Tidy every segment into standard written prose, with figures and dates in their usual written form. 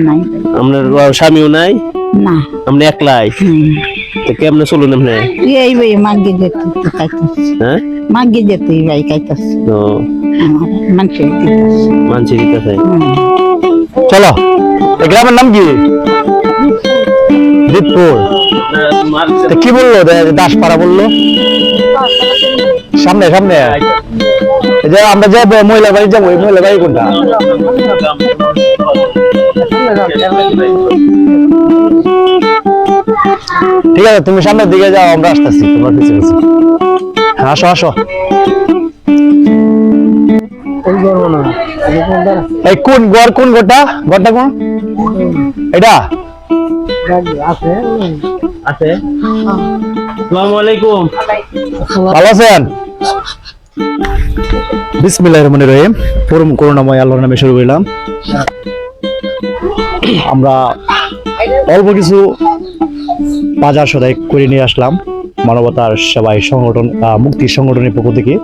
নাই। আপনার স্বামীও নাই? না। আপনি একলাই? তো কেমনে চলুন আপনি? এই ভাই মাগি যেতে খাইতেছে। হ্যাঁ, মাগি যেতে ভাই খাইতেছে। তো মানুষের দিতেছে। মানছি দিতেছে। চলো, এই গ্রামের নাম কি? দিতপুর। তো কি বললো দাসপাড়া বললো? সামনে সামনে এই যে আমরা যে মহিলা বাড়ি যাবো, ওই মহিলা বাড়ি কোনটা? ঠিক আছে, তুমি সামনের দিকে যাও, আমরা আসতেছি তোমার পিছিয়ে পিছিয়ে। আসো আসো। এই কোন ঘর, কোন ঘরটা? ঘরটা কোন? এটা আছে। আসসালামু আলাইকুম। ভালো আছেন? বিসমিল্লাহির রহমানির রহিম। পরম করুণাময় আল্লাহর নামে শুরু করলাম। আমরা অল্প কিছু বাজার সদাই করে নিয়ে আসলাম মানবতার সেবায় সংগঠন মুক্তি সংগঠনের পক্ষ থেকে।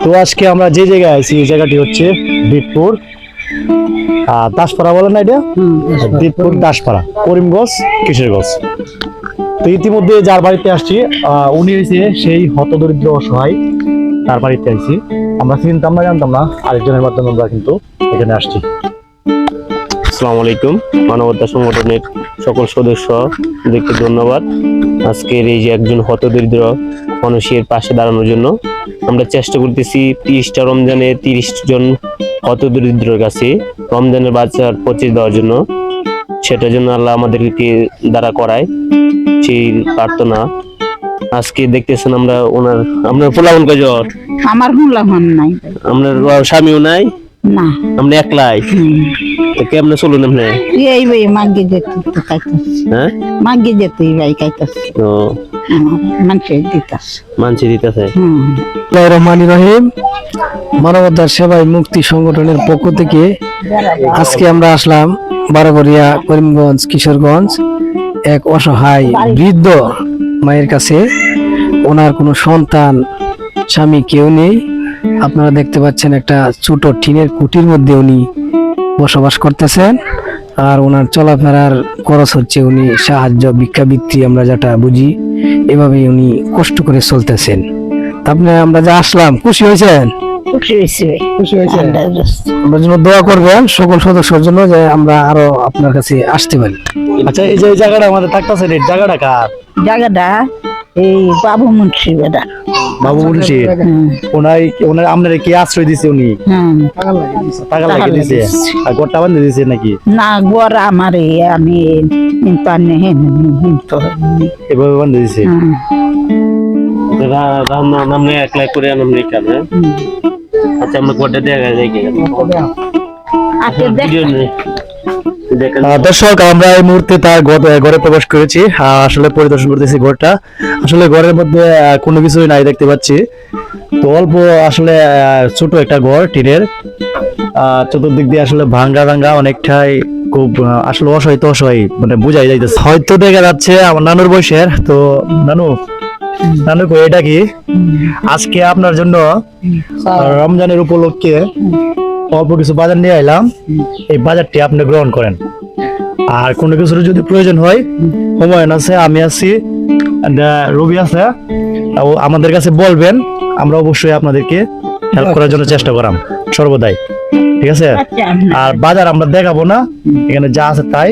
তো আজকে আমরা যে জায়গায় আছি এই জায়গাটি হচ্ছে দিতপুর দাসপাড়া, বলেন না এটা? দিতপুর দাসপাড়া, করিমগঞ্জ, কিশোরগঞ্জ। তো ইতিমধ্যে যার বাড়িতে আসছি উনি হয়েছে সেই হতদরিদ্র অসহায়, তার বাড়িতে আসছি। আমরা চিনতাম না, জানতাম না, আরেকজনের মাধ্যমে আমরা কিন্তু এখানে আসছি। আসসালামু আলাইকুম। মানবতা সংগঠনের সকল সদস্যদেরকে ধন্যবাদ। আজকের এই যে একজন হতদরিদ্র মানুষের পাশে দাঁড়ানোর জন্য আমরা চেষ্টা করতেছি 30টা রমজানে 30 জন হতদরিদ্রের কাছে রমজানের বাজার পৌঁছে দেওয়ার জন্য। সেটার জন্য আল্লাহ আমাদেরকে দ্বারা করায় সেই প্রার্থনা। আজকে দেখতেছেন আমরা আপনার পোলাপন কয়জন? আমার হুলামান নাই। আপনার স্বামীও নাই? না। আপনি একলাই? তো কেমনে চলুন আপনি? এই ভাই মাগি যেতে খাইতেছে। হ্যাঁ, মাগি যেতে ভাই খাইতেছে। তো মানুষের দিতেছে। মানছি দিতেছে। রহমানির রহিম। মানবতার সেবায় মুক্তি সংগঠনের পক্ষ থেকে আজকে আমরা আসলাম বারোঘরিয়া, করিমগঞ্জ, কিশোরগঞ্জ। এক অসহায় বৃদ্ধ মায়ের কাছে। ওনার কোনো সন্তান, স্বামী কেউ নেই। আপনারা দেখতে পাচ্ছেন একটা ছোট টিনের কুটির মধ্যে উনি বসবাস করতেছেন। আর ওনার চলাফেরার খরচ হচ্ছে উনি সাহায্য ভিক্ষাবৃত্তি, আমরা যেটা বুঝি, এভাবেই উনি কষ্ট করে চলতেছেন। আপনি আমরা যে আসলাম, খুশি হয়েছেন? খুশি হয়েছে ভাই। খুশি হয়েছে। আল্লাহ আমরা জন্য দোয়া করবেন সকল সদস্যের জন্য, যে আমরা আরো আপনার কাছে আসতে পারি। আচ্ছা, এই যে এই জায়গাটা আমাদের থাকতেছে, এই জায়গাটা কার? জায়গাটা এই বাবু মুন্সি বেদা। বাবু মুন্সি। ওনার আপনার কি আশ্রয় দিছে উনি? টাকা লাগিয়ে দিছে? আর ঘরটা বান্ধে দিছে নাকি? না, গোর আমার আমি এভাবে বান্ধে দিছে? আপনি একলাই করে আনন্দ কেন? আচ্ছা, আমরা কোটা দেখা যায় কি? ভিডিও নেই। দর্শক, আমরা এই মুহূর্তে তার ঘরে প্রবেশ করেছি। আসলে পরিদর্শন করতেছি ঘরটা। আসলে ঘরের মধ্যে কোনো কিছুই নাই দেখতে পাচ্ছি। তো অল্প আসলে ছোট একটা ঘর টিনের, চতুর্দিক দিয়ে আসলে ভাঙ্গা ভাঙ্গা অনেকটাই, খুব আসলে অসহায়, তো অসহায় মানে বোঝাই যাইতেছে। হয়তো দেখা যাচ্ছে আমার নানুর বয়সের। তো নানু কই, এটা কি? আজকে আপনার জন্য রমজানের উপলক্ষে অল্প কিছু বাজার নিয়ে আইলাম। এই বাজারটি আপনি গ্রহণ করেন। আর কোনো কিছুর যদি প্রয়োজন হয়, হুমায়ুন আছে, আমি আছি, রবি আছে, আমাদের কাছে বলবেন। আমরা অবশ্যই আপনাদেরকে হেল্প করার জন্য চেষ্টা করাম সর্বদাই। ঠিক আছে? আর বাজার আমরা দেখাবো না, এখানে যা আছে তাই।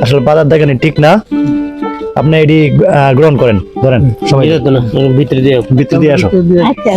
আসলে বাজার দেখানি ঠিক না। আপনি এটি গ্রহণ করেন, ধরেন সবাই। ভিতরে দিয়ে আসো। আচ্ছা।